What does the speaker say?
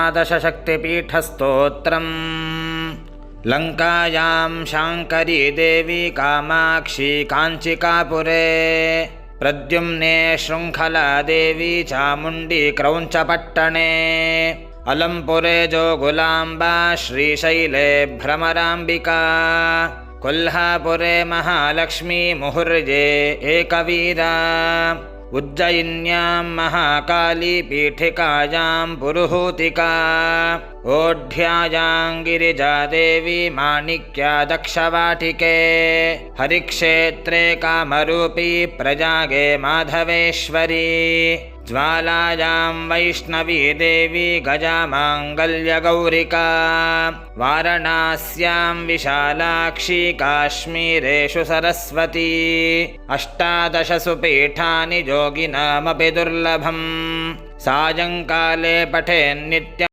अष्टादशशक्तिपीठस्तोत्रम् लङ्कायां शाङ्करी देवी कामाक्षी काञ्चिकापुरे प्रद्युम्ने शृङ्खला देवी चामुण्डी क्रौञ्चपट्टणे अलम्पुरे जोगुलाम्बा श्रीशैले भ्रमराम्बिका कोल्हापुरे महालक्ष्मी मुहुर्ये एकवीरा उज्जयिन्यां महाकाली पीठिकायां पुरुहूतिका ओढ्यायां गिरिजा देवी माणिक्या दक्षवाटिके हरिक्षेत्रे कामरूपी प्रजागे माधवेश्वरी ज्वालायां वैष्णवी देवी गजामाङ्गल्यगौरिका वारणास्यां विशालाक्षी काश्मीरेषु सरस्वती अष्टादशसु पीठानि योगिनामपि दुर्लभम् सायङ्काले पठेन्नित्यम्